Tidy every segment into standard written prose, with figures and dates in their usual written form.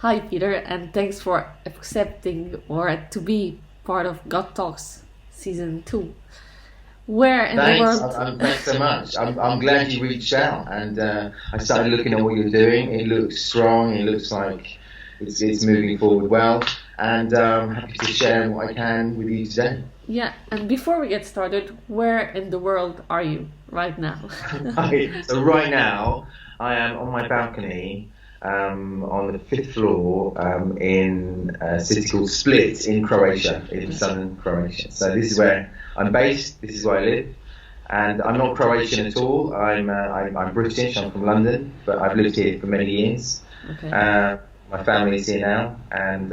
Hi, Peter, and thanks for accepting or to be part of gguttalks season 2. Where in the Thanks, world? thanks so much. I'm glad you reached out, and I started looking at what you're doing. It looks strong. It looks like it's moving forward well, and I'm happy to share what I can with you today. Yeah, and before we get started, where in the world are you right now? Right. So right now, I am on my balcony on the fifth floor in a city called Split in Croatia, in southern Croatia. So this is where I'm based. This is where I live. And I'm not Croatian at all. I'm British. I'm from London, but I've lived here for many years. Okay. My family's here now, and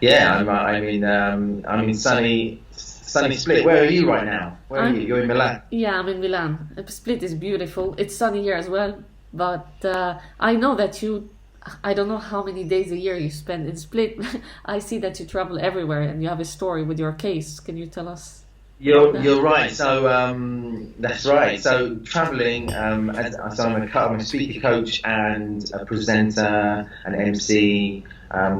yeah, I'm in sunny Split. Where are you right now? Where are you? You're in Milan. Yeah, I'm in Milan. Split is beautiful. It's sunny here as well, but I know that I don't know how many days a year you spend in Split. I see that you travel everywhere and you have a story with your case. Can you tell us? You're right. So that's right. So traveling, so I'm a speaker coach and a presenter, an MC,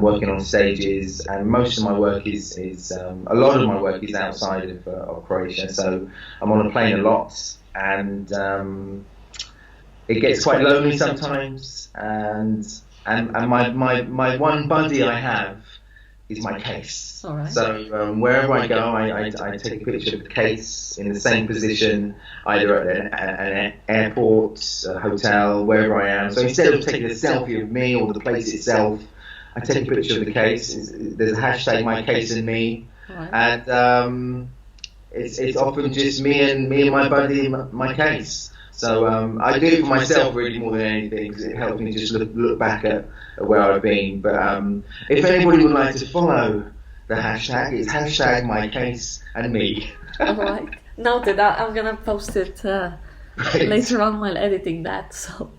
working on stages, and most of my work is a lot of my work is outside of Croatia. So I'm on a plane a lot, and it gets quite lonely sometimes. And my one buddy I have is my case. All right. So wherever I go, I take a picture of the case in the same position, either at an airport, a hotel, wherever I am. So instead of taking a selfie of me or the place itself, I take a picture of the case. There's a hashtag my case and me, Right. and it's often just me and my buddy, my case. So I do it for myself really more than anything, because it helps me just look back at where I've been. But if anybody would like to follow the hashtag, it's hashtag my case and me. All right. Noted. I'm gonna post it Right. later on while editing that. So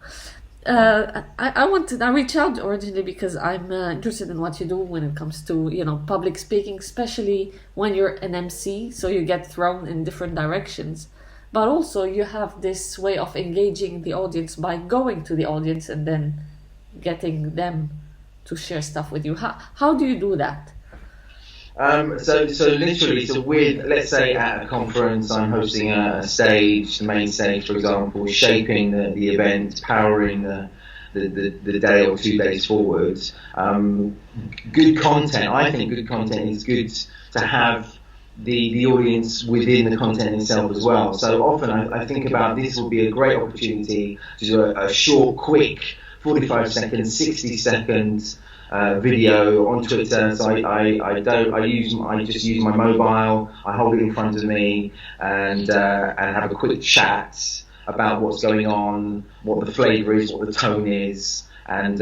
I reached out originally because I'm interested in what you do when it comes to public speaking, especially when you're an MC, so you get thrown in different directions. But also you have this way of engaging the audience by going to the audience and then getting them to share stuff with you. How do you do that? So literally, with, let's say at a conference, I'm hosting a stage, the main stage, for example, shaping the event, powering the day or 2 days forward. Good content, I think good content is good to have the audience within the content itself as well. So often I think about this would be a great opportunity to do a short, quick, 45 second, 60 second video on Twitter. So I just use my mobile, I hold it in front of me, and have a quick chat about what's going on, what the flavour is, what the tone is. And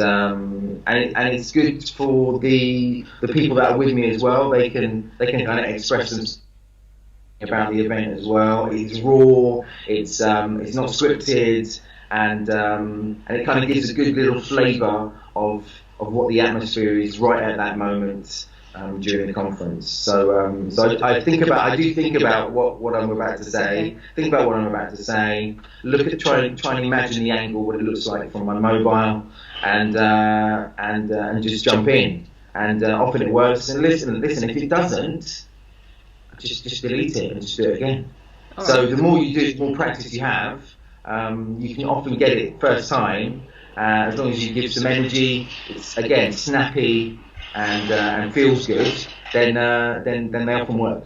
it's good for the people that are with me as well. They can kind of express themselves about the event as well. It's raw. It's not scripted, and it kind of gives a good little flavour of what the atmosphere is right at that moment during the conference. So I do think about what I'm about to say. Think about what I'm about to say. Look at try and imagine the angle, what it looks like from my mobile, and just jump in. And often it works. And listen. If it doesn't, just delete it and just do it again. All So right. the more you do, the more practice you have, you can often get it first time. As long as you give some energy, it's again snappy and feels good, then they often work.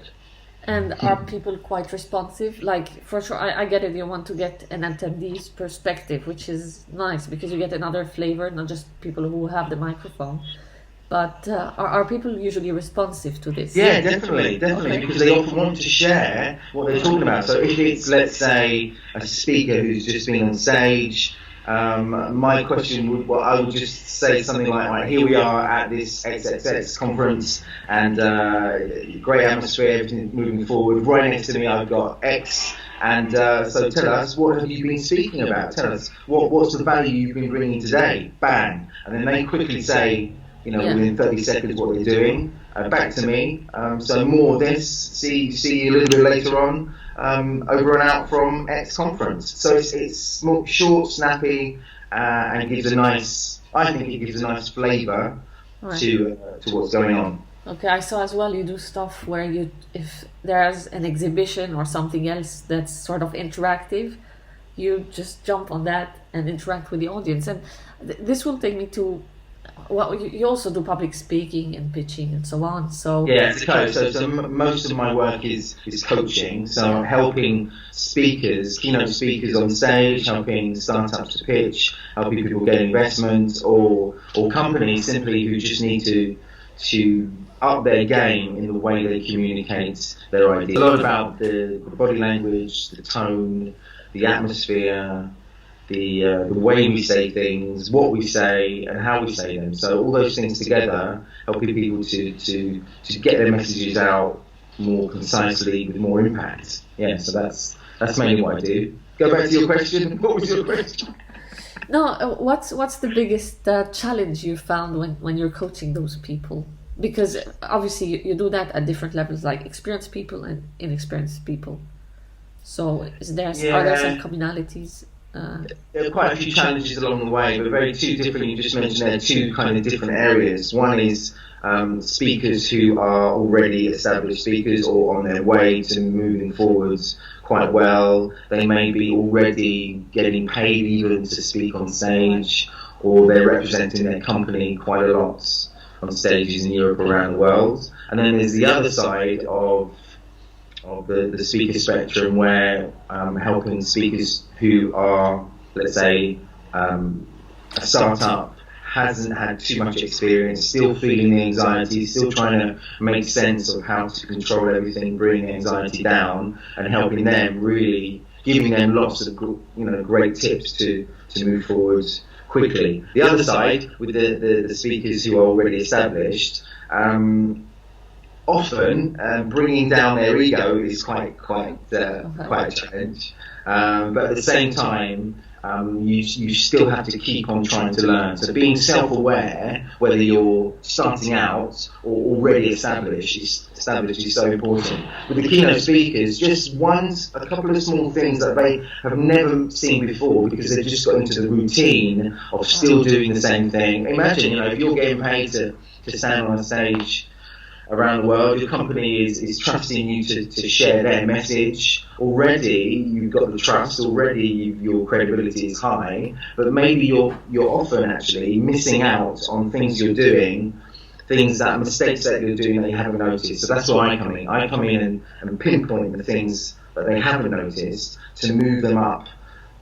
And are people quite responsive? Like, for sure, I get it. You want to get an attendee's perspective, which is nice because you get another flavor, not just people who have the microphone. But are people usually responsive to this? Yeah, definitely, Okay. because they often want to share what they're talking about. So if it's, let's say, a speaker who's just been on stage, my question would, I would just say something like, right, here we are at this XXX conference, and great atmosphere, everything's moving forward. Right next to me, I've got X, and so tell us, what have you been speaking about? Tell us, what's the value you've been bringing today? Bang. And then they quickly say, Yeah. within 30 seconds what they're doing. Back to me. So more of this. See you a little bit later on. Over and out from X conference. So it's short, snappy, and gives a nice, I think it gives a nice flavour Right. to what's going on. Okay, I saw as well you do stuff where you, if there's an exhibition or something else that's sort of interactive, you just jump on that and interact with the audience. And this will take me to, well, you also do public speaking and pitching and so on. So Yeah, it's a coach. So most of my work is coaching. So I'm helping speakers, keynote speakers on stage, helping startups to pitch, helping people get investments, or companies simply who just need to up their game in the way they communicate their ideas. A lot about the body language, the tone, the atmosphere, the way we say things, what we say, and how we say them. So all those things together, helping people to get their messages out more concisely with more impact. Yeah, so that's mainly what I do. Go back to your question. What was your question? no, what's the biggest challenge you found when you're coaching those people? Because obviously you do that at different levels, like experienced people and inexperienced people. So are there some commonalities? There are quite a few challenges along the way, but very two different. You just mentioned there two kind of different areas. One is speakers who are already established speakers or on their way to moving forwards quite well. They may be already getting paid even to speak on stage, or they're representing their company quite a lot on stages in Europe around the world. And then there's the other side of the speaker spectrum, where helping speakers who are, let's say, a startup, hasn't had too much experience, still feeling the anxiety, still trying to make sense of how to control everything, bring anxiety down, and helping them, really giving them lots of great tips to move forward quickly. The other side, with the speakers who are already established, often bringing down their ego is quite a challenge. But at the same time, you still have to keep on trying to learn. So being self-aware, whether you're starting out or already established is so important. With the keynote speakers, just a couple of small things that they have never seen before, because they've just got into the routine of still doing the same thing. Imagine, if you're getting paid to stand on a stage around the world, your company is trusting you to share their message. Already you've got the trust, already your credibility is high, but maybe you're often actually missing out on things you're doing, mistakes that you're doing that you haven't noticed. So that's where I come in. I come in and pinpoint the things that they haven't noticed to move them up.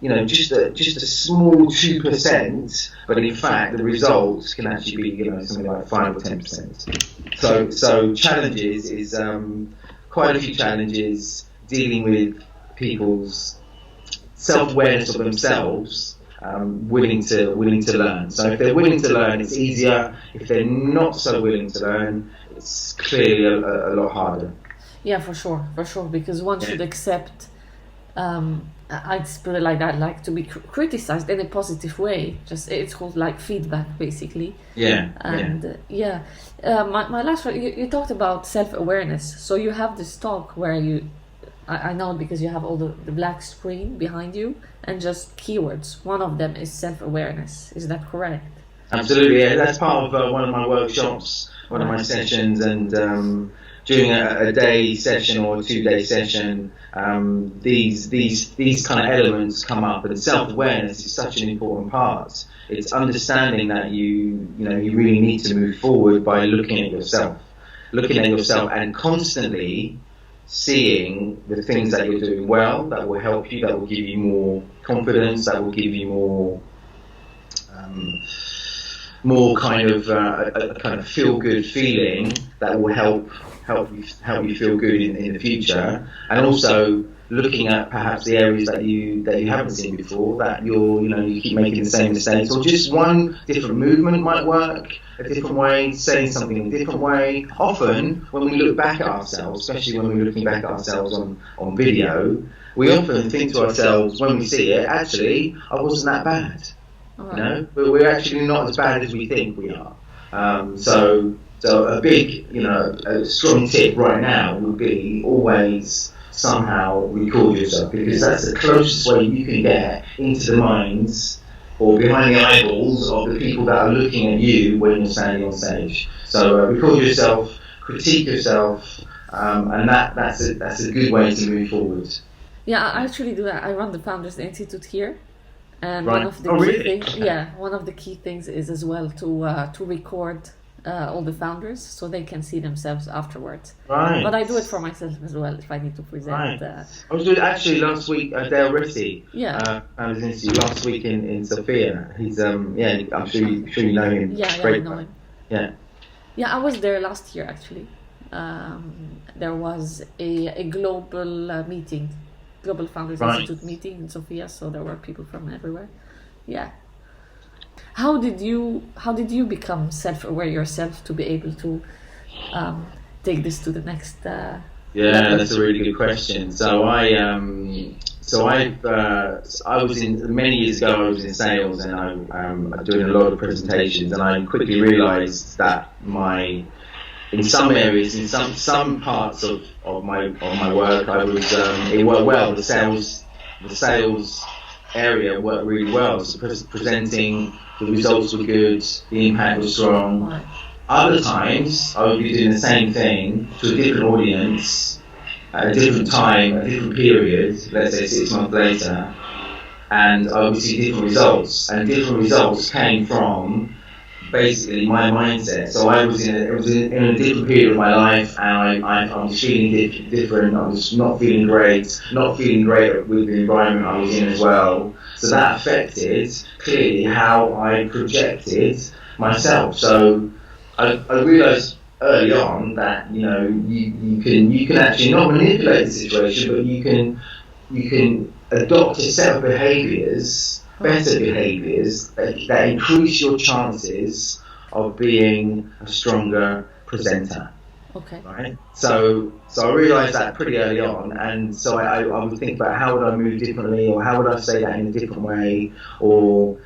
Just a small 2%, but in fact the results can actually be something like 5 or 10%. So challenges is quite a few challenges dealing with people's self-awareness of themselves, willing to learn. So if they're willing to learn, it's easier. If they're not so willing to learn, it's clearly a lot harder. Yeah, for sure, because one should accept. I'd put it like that, like to be criticized in a positive way. It's called like feedback, basically. Yeah. And my last one, you talked about self-awareness. So you have this talk where I know because you have all the black screen behind you and just keywords. One of them is self-awareness. Is that correct? Absolutely. Yeah, that's part of one of my workshops, one of my sessions, and during a day session or a 2-day session, these kind of elements come up, and self-awareness is such an important part. It's understanding that you really need to move forward by looking at yourself, and constantly seeing the things that you're doing well, that will help you, that will give you more confidence, that will give you more kind of a kind of feel-good feeling that will help you feel good in the future, and also looking at perhaps the areas that you haven't seen before, that you keep making the same mistakes, or just one different movement might work a different way, saying something in a different way. Often when we look back at ourselves, especially when we're looking back at ourselves on video, we often think to ourselves when we see it, actually I wasn't that bad. But we're actually not as bad as we think we are. So a big, a strong tip right now would be always somehow record yourself, because that's the closest way you can get into the minds or behind the eyeballs of the people that are looking at you when you're standing on stage. So record yourself, critique yourself, and that's a good way to move forward. Yeah, I actually do that. I run the Founders Institute here. And Right. one of the Oh, key really? things, Okay. yeah, one of the key things is as well to record all the founders so they can see themselves afterwards. Right. But I do it for myself as well if I need to present. Right. I was doing actually last week. Dale Ritty, Yeah. Founders Institute last week in Sofia. He's yeah, I'm sure you know him. Yeah, I Great know guy. him. Yeah. Yeah, I was there last year actually. There was a global meeting, Global Founders Right. Institute meeting in Sofia, so there were people from everywhere. Yeah. How did you become self-aware yourself to be able to take this to the next Yeah, level? that's a really good question. So I was in many years ago. I was in sales, and I'm doing a lot of presentations, and I quickly realised that in some areas, in some parts of my work, I was it worked well. The sales area worked really well. So presenting, the results were good, the impact was strong. Right. Other times, I would be doing the same thing to a different audience at a different time, a different period, let's say 6 months later, and I would see different results. And different results came from basically my mindset. So I was in a different period of my life, and I was feeling different. I was not feeling great with the environment I was in as well. So that affected clearly how I projected myself. So I realised early on that you can actually not manipulate the situation, but you can adopt a set of behaviours, better behaviours that increase your chances of being a stronger presenter. Okay. Right. So I realised that pretty early on, and so I would think about how would I move differently, or how would I say that in a different way, or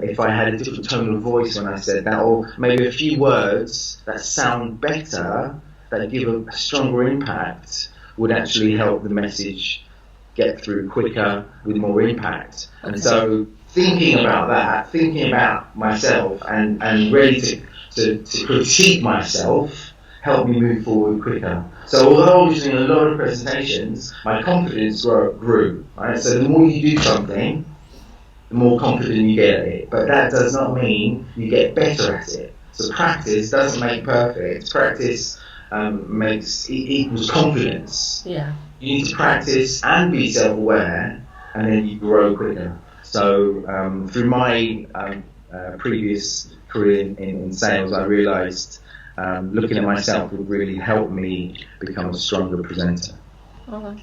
if I had a different tone of voice when I said that, or maybe a few words that sound better, that give a stronger impact, would actually help the message get through quicker with more impact. And so thinking about that, thinking about myself, and ready to critique myself, helped me move forward quicker. So although I was doing a lot of presentations, my confidence grew. Right? So the more you do something, the more confident you get at it. But that does not mean you get better at it. So practice doesn't make perfect. Practice equals confidence. Yeah. You need to practice and be self-aware, and then you grow quicker. So through my previous career in sales, I realised looking at myself would really help me become a stronger presenter. All right.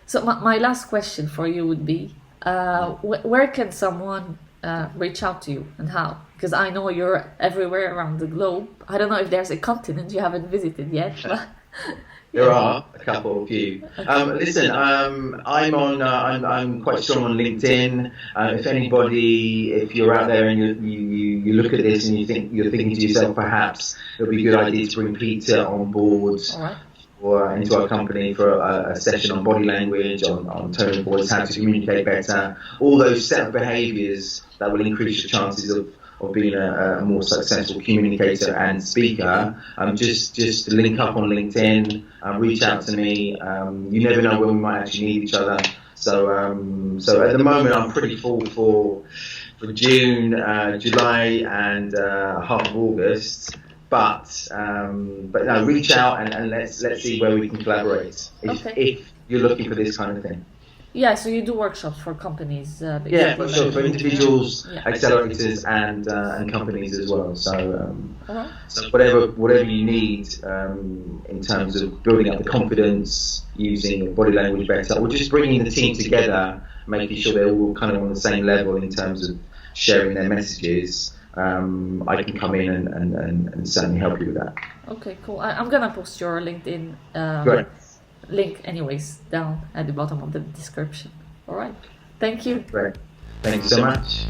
So my last question for you would be, where can someone reach out to you, and how? Because I know you're everywhere around the globe. I don't know if there's a continent you haven't visited yet. But There are a couple of you. Listen, I'm quite strong on LinkedIn. If you're out there and you look at this and you're thinking to yourself, perhaps it would be a good idea to bring Peter on board. All right. Or into our company for a session on body language, on tone of voice, how to communicate better, all those set of behaviours that will increase your chances of being a more successful communicator and speaker. Just link up on LinkedIn, reach out to me. You never know when we might actually need each other. So at the moment I'm pretty full for June, July, and half of August. But no, reach out and let's see where we can collaborate if you're looking for this kind of thing. Yeah, so you do workshops for companies. Yeah, for sure, for individuals, yeah. accelerators, and companies as well. So Alright. so whatever you need in terms of building up the confidence, using body language better, or just bringing the team together, making sure they're all kind of on the same level in terms of sharing their messages. I can come in and certainly help you with that. Okay, cool. I'm gonna post your LinkedIn Great. link anyways down at the bottom of the description. All right. Thank you. Great. Thank you so much.